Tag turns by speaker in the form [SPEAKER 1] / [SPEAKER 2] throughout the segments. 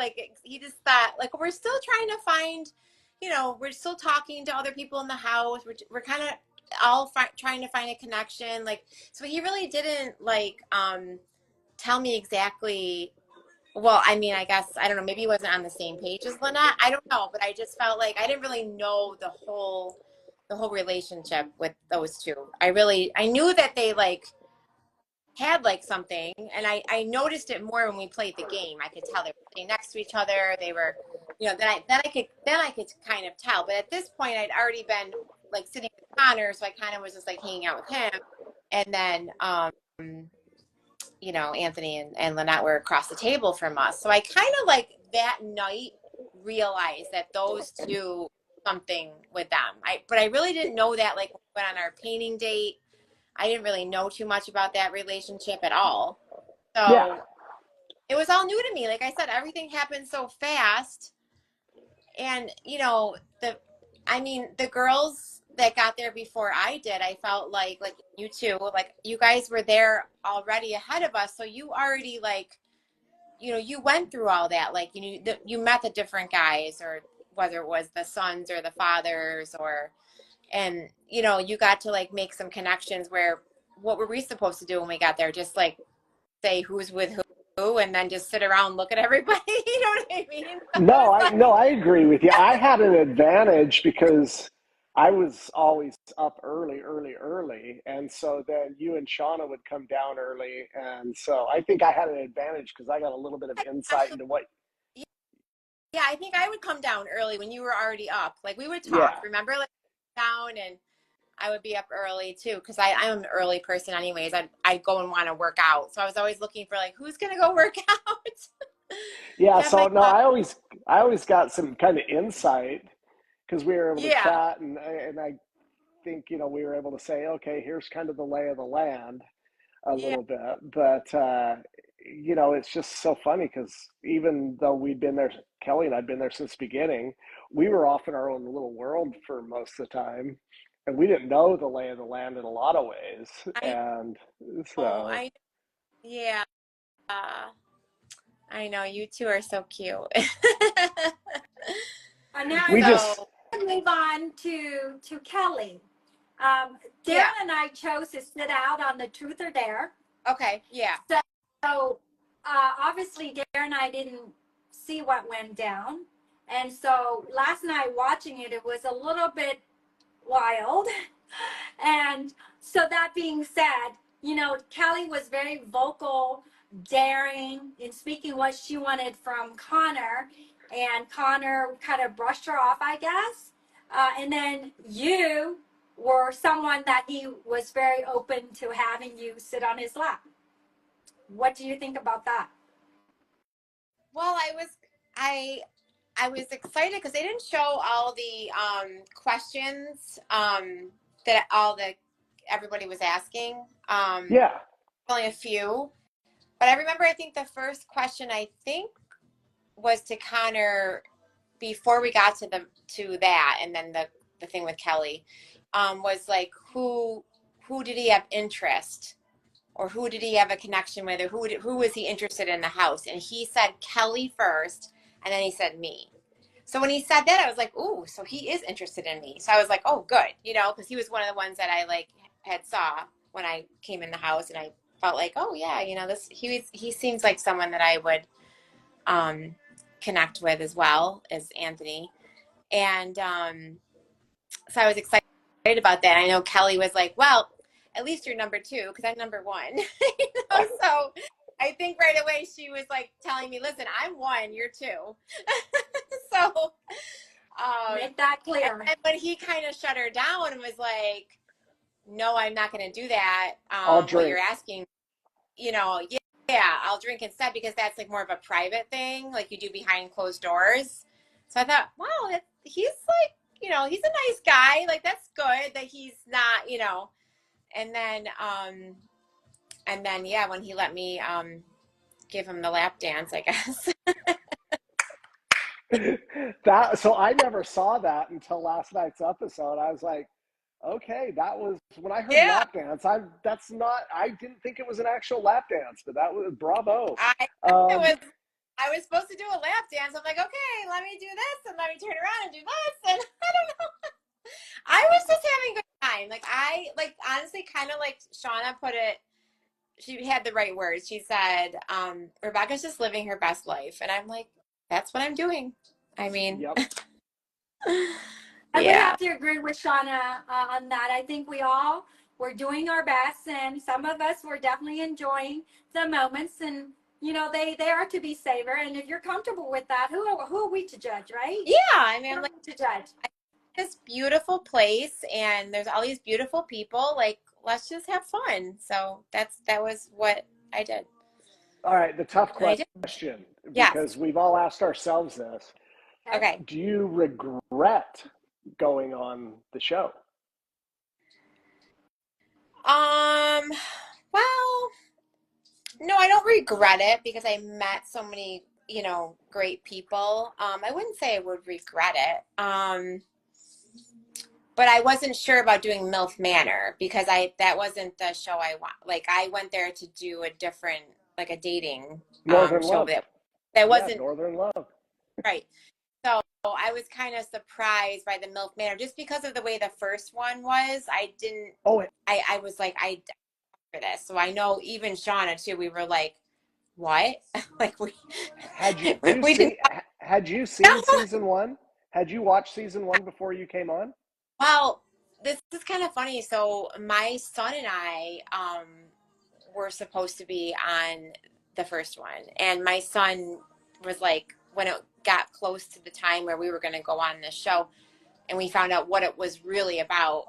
[SPEAKER 1] like he just thought like we're still trying to find, we're still talking to other people in the house. We're kind of all trying to find a connection. Like, so he really didn't like tell me exactly. Well, I mean, I guess I don't know. Maybe he wasn't on the same page as Lynette. I don't know, but I just felt like I didn't really know the whole relationship with those two. I knew that they like had like something, and I noticed it more when we played the game. I could tell they were sitting next to each other. They were, then I could kind of tell. But at this point, I'd already been like sitting with Connor, so I kind of was just like hanging out with him, and then Anthony and Lynette were across the table from us. So I kind of like that night realized that those two something with them. But I really didn't know that like when we went on our painting date. I didn't really know too much about that relationship at all. So it was all new to me. Like I said, everything happened so fast. And, the girls that got there before I did, I felt like you two, like you guys were there already ahead of us. So you already like, you went through all that. Like, you met the different guys, or whether it was the sons or the fathers, and you got to like make some connections where what were we supposed to do when we got there? Just like say who's with who and then just sit around and look at everybody. You know what I mean?
[SPEAKER 2] No, I agree with you. I had an advantage because I was always up early. And so then you and Shauna would come down early. And so I think I had an advantage because I got a little bit of insight
[SPEAKER 1] Actually,
[SPEAKER 2] into what.
[SPEAKER 1] yeah, I think I would come down early when you were already up. Like we would
[SPEAKER 2] Yeah.
[SPEAKER 1] talk, remember, like down, and I would be up early too, because I'm an early person anyways. I'd go and want to work out. So I was always looking for like, who's going to go work out?
[SPEAKER 2] Yeah.
[SPEAKER 1] Have
[SPEAKER 2] So
[SPEAKER 1] my
[SPEAKER 2] no, I always got some kind of insight because we were able to
[SPEAKER 1] Yeah.
[SPEAKER 2] chat and I think, we were able to say, okay, here's kind of the lay of the land a
[SPEAKER 1] Yeah.
[SPEAKER 2] little bit. But, it's just so funny because even though we'd been there, Kelly and I'd been there since the beginning, we were off in our own little world for most of the time. And we didn't know the lay of the land in a lot of ways.
[SPEAKER 1] I
[SPEAKER 2] And
[SPEAKER 1] know.
[SPEAKER 2] so
[SPEAKER 1] Yeah. I know. You two are so cute.
[SPEAKER 3] And now
[SPEAKER 2] we just,
[SPEAKER 1] So,
[SPEAKER 3] move on to Kelly. Darren
[SPEAKER 1] yeah.
[SPEAKER 3] and I chose to sit out on the Truth or Dare.
[SPEAKER 1] Okay. Yeah.
[SPEAKER 3] So obviously, Darren and I didn't see what went down. And so last night watching it, it was a little bit wild. And so that being said, Kelly was very vocal, daring in speaking what she wanted from Connor. And Connor kind of brushed her off, I guess. And then you were someone that he was very open to having you sit on his lap. What do you think about that?
[SPEAKER 1] Well, I was excited because they didn't show all the questions that everybody was asking.
[SPEAKER 2] yeah.
[SPEAKER 1] Only a few, but I remember I think the first question I think was to Connor before we got to that, and then the thing with Kelly was like who did he have interest, or who did he have a connection with, or who was he interested in the house? And he said Kelly first, and then he said me. So when he said that, I was like, ooh, so he is interested in me. So I was like, oh, good, because he was one of the ones that I like had saw when I came in the house, and I felt like, oh yeah, this he seems like someone that I would connect with as well as Anthony. And so I was excited about that. I know Kelly was like, well, at least you're number two because I'm number one. So I think right away she was like telling me, listen, I'm one, you're two. So
[SPEAKER 3] Make that clear.
[SPEAKER 1] and when he kind of shut her down and was like, no, I'm not going to do that.
[SPEAKER 2] I'll
[SPEAKER 1] What
[SPEAKER 2] drink.
[SPEAKER 1] you're asking, yeah, I'll drink instead, because that's like more of a private thing, like you do behind closed doors. So I thought, wow, he's like, he's a nice guy. Like, that's good that he's not, and then, yeah, when he let me, give him the lap dance, I guess.
[SPEAKER 2] So I never saw that until last night's episode. I was like, okay, that was when I heard
[SPEAKER 1] Yeah.
[SPEAKER 2] lap dance. I didn't think it was an actual lap dance, but that was bravo.
[SPEAKER 1] I I was supposed to do a lap dance. I'm like, okay, let me do this and let me turn around and do this. And I was just having a good time. Like I like honestly kind of like Shauna put it, she had the right words. She said, Rebecca's just living her best life. And I'm like, that's what I'm doing. I mean,
[SPEAKER 2] Yep.
[SPEAKER 3] I would
[SPEAKER 1] yeah.
[SPEAKER 3] have to agree with Shauna on that. I think we all were doing our best, and some of us were definitely enjoying the moments. And they are to be savored. And if you're comfortable with that, who are we to judge, right?
[SPEAKER 1] Yeah. I mean,
[SPEAKER 3] Who
[SPEAKER 1] I'm
[SPEAKER 3] are
[SPEAKER 1] like,
[SPEAKER 3] we to judge?
[SPEAKER 1] this beautiful place and there's all these beautiful people. Like, let's just have fun. So that was what I did.
[SPEAKER 2] All right, the tough
[SPEAKER 1] And I did.
[SPEAKER 2] question,
[SPEAKER 1] Yes.
[SPEAKER 2] because we've all asked ourselves this.
[SPEAKER 3] Okay.
[SPEAKER 1] Okay.
[SPEAKER 2] Do you regret going on the show?
[SPEAKER 1] Well, no, I don't regret it because I met so many, great people. I wouldn't say I would regret it. But I wasn't sure about doing MILF Manor because that wasn't the show I want. Like I went there to do a different, like a dating
[SPEAKER 2] Northern
[SPEAKER 1] show
[SPEAKER 2] Love.
[SPEAKER 1] that
[SPEAKER 2] Yeah,
[SPEAKER 1] wasn't
[SPEAKER 2] Northern Love.
[SPEAKER 1] right. So I was kind of surprised by the MILF Manor just because of the way the first one was. I didn't.
[SPEAKER 2] Oh,
[SPEAKER 1] I was like I for this. So I know even Shauna too. We were like, what? Like we
[SPEAKER 2] had you
[SPEAKER 1] we didn't.
[SPEAKER 2] seen had you seen season one? Had you watched season one before you came on?
[SPEAKER 1] Well, this is kind of funny. So my son and I were supposed to be on the first one, and my son was like, when it got close to the time where we were going to go on the show, and we found out what it was really about.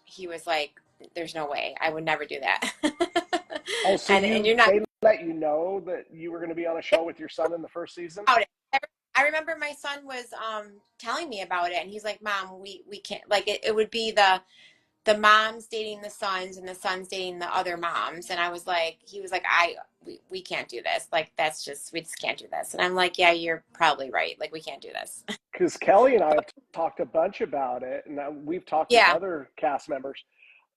[SPEAKER 1] He was like, "There's no way. I would never do that."
[SPEAKER 2] Oh, so
[SPEAKER 1] and you're not
[SPEAKER 2] they let you know that you were going to be on a show with your son in the first season?
[SPEAKER 1] about it. I remember my son was telling me about it, and he's like, "Mom, we can't like it would be the moms dating the sons and the sons dating the other moms." And I was like, he was like, we can't do this. Like, we just can't do this. And I'm like, yeah, you're probably right. Like, we can't do this.
[SPEAKER 2] Because Kelly and I have talked a bunch about it, and we've talked with
[SPEAKER 1] Yeah.
[SPEAKER 2] other cast members.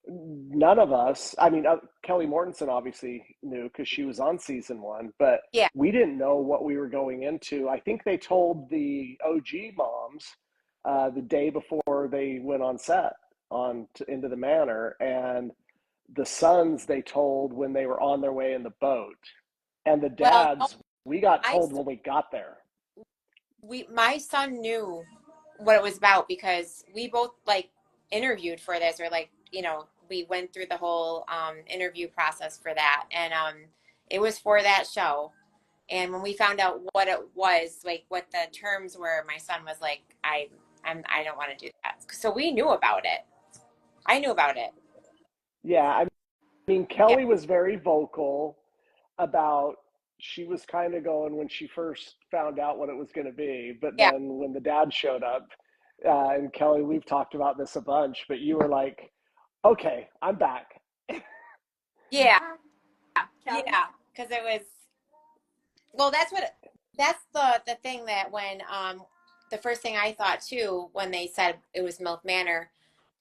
[SPEAKER 2] None of us, I mean, Kelly Mortensen obviously knew because she was on season one, but
[SPEAKER 1] Yeah.
[SPEAKER 2] we didn't know what we were going into. I think they told the OG moms the day before they went on set into the manor, and the sons they told when they were on their way in the boat, and the
[SPEAKER 1] Well, no,
[SPEAKER 2] dads we got
[SPEAKER 1] my,
[SPEAKER 2] told when we got there.
[SPEAKER 1] my son knew what it was about because we both like interviewed for this or like, we went through the whole interview process for that. And it was for that show. And when we found out what it was, like what the terms were, my son was like, I don't want to do that. So we knew about it. I knew about it.
[SPEAKER 2] Yeah, I mean,
[SPEAKER 1] Yeah.
[SPEAKER 2] Kelly was very vocal about she was kind of going when she first found out what it was going to be, but
[SPEAKER 1] Yeah.
[SPEAKER 2] then when the dad showed up, and Kelly, we've talked about this a bunch, but you were like, "Okay, I'm back."
[SPEAKER 1] Yeah.
[SPEAKER 3] Kelly?
[SPEAKER 1] Yeah. Because it was, well, that's the thing that when, the first thing I thought too, when they said it was MILF Manor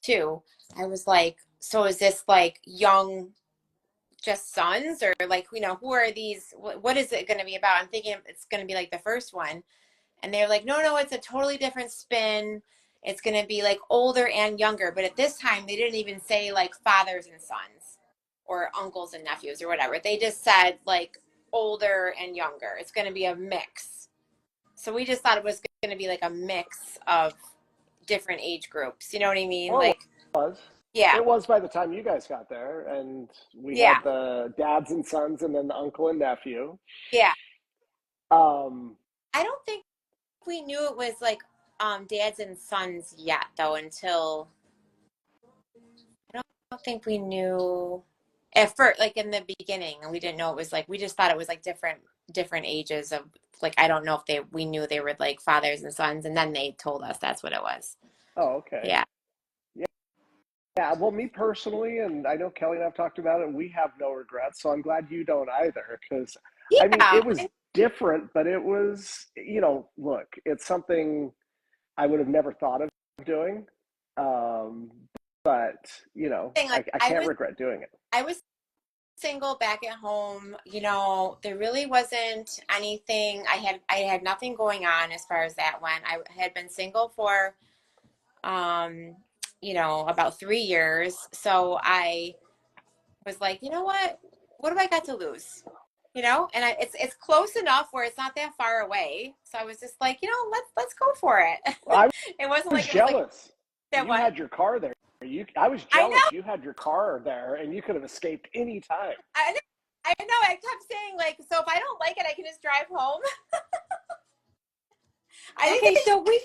[SPEAKER 1] too, I was like, so is this like young, just sons or like, who are these, what is it going to be about? I'm thinking it's going to be like the first one. And they're like, no, it's a totally different spin. It's going to be like older and younger. But at this time, they didn't even say like fathers and sons or uncles and nephews or whatever. They just said like older and younger. It's going to be a mix. So we just thought it was going to be like a mix of different age groups. You know what I mean?
[SPEAKER 2] Oh, it
[SPEAKER 1] Like,
[SPEAKER 2] was.
[SPEAKER 1] yeah,
[SPEAKER 2] It was by the time you guys got there, and we
[SPEAKER 1] yeah,
[SPEAKER 2] had the dads and sons, and then the uncle and nephew.
[SPEAKER 1] yeah.
[SPEAKER 2] Um,
[SPEAKER 1] I don't think we knew it was like dads and sons yet, though, until don't think we knew at first, like in the beginning, and we didn't know it was like we just thought it was like different ages of like I don't know if we knew they were like fathers and sons, and then they told us that's what it was.
[SPEAKER 2] oh, okay.
[SPEAKER 1] Yeah,
[SPEAKER 2] Yeah, well, me personally, and I know Kelly and I've talked about it, and we have no regrets. So I'm glad you don't either, because I mean,
[SPEAKER 1] yeah,
[SPEAKER 2] it was different, but it was, look, it's something I would have never thought of doing. Um, but,
[SPEAKER 1] thing
[SPEAKER 2] I,
[SPEAKER 1] like
[SPEAKER 2] I can't regret doing it.
[SPEAKER 1] I was single back at home, you know, there really wasn't anything. I had nothing going on as far as that went. I had been single for um, you know, about 3 years. So I was like, you know what do I got to lose? You know, and it's close enough where it's not that far away. So I was just like, you know, let's go for it.
[SPEAKER 2] I
[SPEAKER 1] It wasn't
[SPEAKER 2] was
[SPEAKER 1] like it was like
[SPEAKER 2] jealous.
[SPEAKER 1] that
[SPEAKER 2] You
[SPEAKER 1] what?
[SPEAKER 2] had your car there. I was
[SPEAKER 1] I know,
[SPEAKER 2] jealous. You had your car there, and you could have escaped any time.
[SPEAKER 1] I I know. I kept saying like, so if I don't like it, I can just drive home. I think
[SPEAKER 3] Okay, so we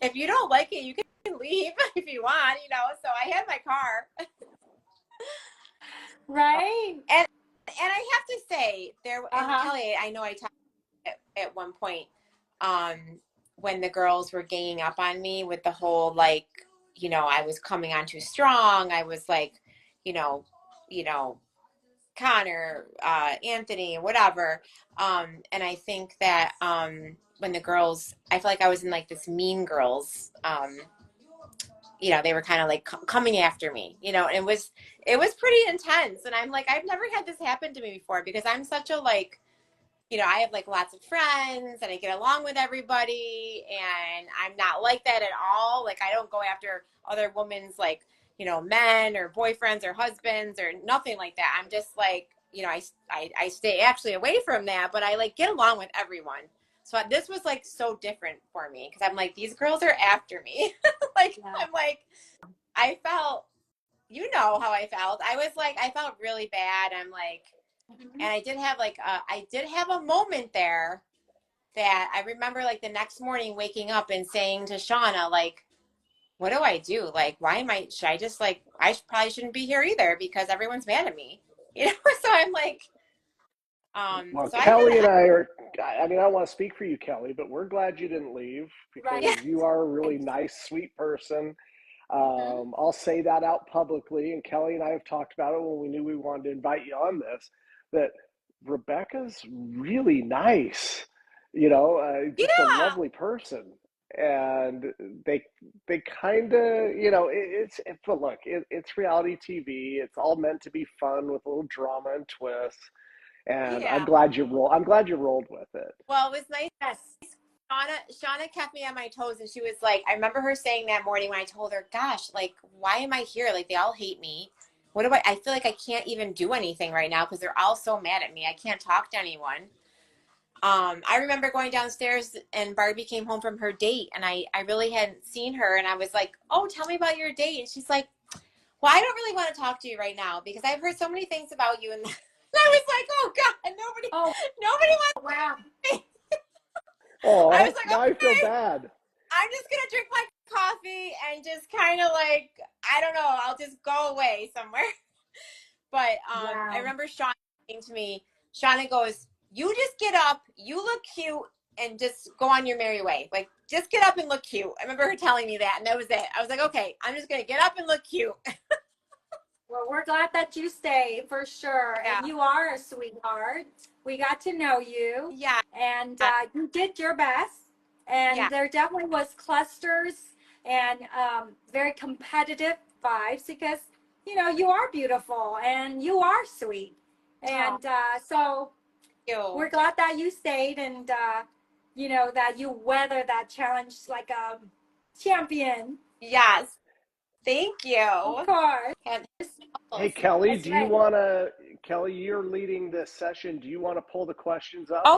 [SPEAKER 1] if you don't like it, you can leave if you want, you know. So I had my car.
[SPEAKER 3] right.
[SPEAKER 1] And I have to say, there and
[SPEAKER 3] Uh-huh.
[SPEAKER 1] Kelly, I know I talked at one point, um, when the girls were ganging up on me with the whole like, you know, I was coming on too strong. I was like, you know, you know, Connor, Anthony, whatever. And I think that when the girls, I feel like I was in like this mean girls, you know, they were kind of like coming after me, you know, and it was pretty intense. And I'm like, I've never had this happen to me before because I'm such a like, you know, I have like lots of friends and I get along with everybody and I'm not like that at all. Like I don't go after other women's like, you know, men or boyfriends or husbands or nothing like that. I'm just like, you know, I stay actually away from that, but I like get along with everyone. So this was like so different for me because I'm like, these girls are after me. Like,
[SPEAKER 3] Yeah.
[SPEAKER 1] I'm like, I felt, you know how I felt. I was like, I felt really bad. I'm like,
[SPEAKER 3] Mhm.
[SPEAKER 1] and I did have a moment there that I remember like the next morning waking up and saying to Shauna, like, what do I do? Like, should I just like, probably shouldn't be here either because everyone's mad at me, you know? So I'm like,
[SPEAKER 2] Well,
[SPEAKER 1] so I
[SPEAKER 2] Kelly and
[SPEAKER 1] had,
[SPEAKER 2] I are, I mean, I don't want to speak for you, Kelly, but we're glad you didn't leave
[SPEAKER 3] Right.
[SPEAKER 2] because you are a really nice, sweet person.
[SPEAKER 1] mm-hmm.
[SPEAKER 2] I'll say that out publicly. And Kelly and I have talked about it when we knew we wanted to invite you on this, that Rebecca's really nice, just a
[SPEAKER 1] Yeah,
[SPEAKER 2] lovely person. And they they kind of, but look, it's reality TV. It's all meant to be fun with a little drama and twists. And
[SPEAKER 1] yeah.
[SPEAKER 2] I'm glad you rolled with it.
[SPEAKER 1] Well, it was nice.
[SPEAKER 3] Yes.
[SPEAKER 1] Shauna kept me on my toes and she was like, I remember her saying that morning when I told her, gosh, like, why am I here? Like, they all hate me. I feel like I can't even do anything right now because they're all so mad at me. I can't talk to anyone. I remember going downstairs and Barbie came home from her date and I really hadn't seen her and I was like, oh, tell me about your date. And she's like, well, I don't really want to talk to you right now because I've heard so many things about you. And I was like, oh God,
[SPEAKER 3] Oh,
[SPEAKER 1] nobody wants
[SPEAKER 3] wow.
[SPEAKER 1] me. I was
[SPEAKER 2] Oh,
[SPEAKER 1] like,
[SPEAKER 2] now I feel
[SPEAKER 1] okay,
[SPEAKER 2] bad.
[SPEAKER 1] I'm just gonna drink my coffee and just kind of like, I don't know, I'll just go away somewhere. But I
[SPEAKER 3] Wow.
[SPEAKER 1] remember Shauna saying to me, Shauna goes, you just get up, you look cute, and just go on your merry way. Like, just get up and look cute. I remember her telling me that, and that was it. I was like, okay, I'm just gonna get up and look cute.
[SPEAKER 3] Well, we're glad that you stayed for sure.
[SPEAKER 1] Yeah,
[SPEAKER 3] And you are a sweetheart. We got to know you
[SPEAKER 1] yeah,
[SPEAKER 3] and you did your best.
[SPEAKER 1] yeah.
[SPEAKER 3] And there definitely was clusters and very competitive vibes because, you know, you are beautiful and you are sweet.
[SPEAKER 1] Oh,
[SPEAKER 3] And so
[SPEAKER 1] thank
[SPEAKER 3] we're
[SPEAKER 1] you.
[SPEAKER 3] glad that you stayed and, you know, that you weathered that challenge like a champion.
[SPEAKER 1] Yes, thank
[SPEAKER 3] Of
[SPEAKER 1] you.
[SPEAKER 3] course.
[SPEAKER 1] And
[SPEAKER 2] Hey, Kelly,
[SPEAKER 3] That's right.
[SPEAKER 2] Kelly, you're leading this session. Do you want to pull the questions up?
[SPEAKER 1] oh,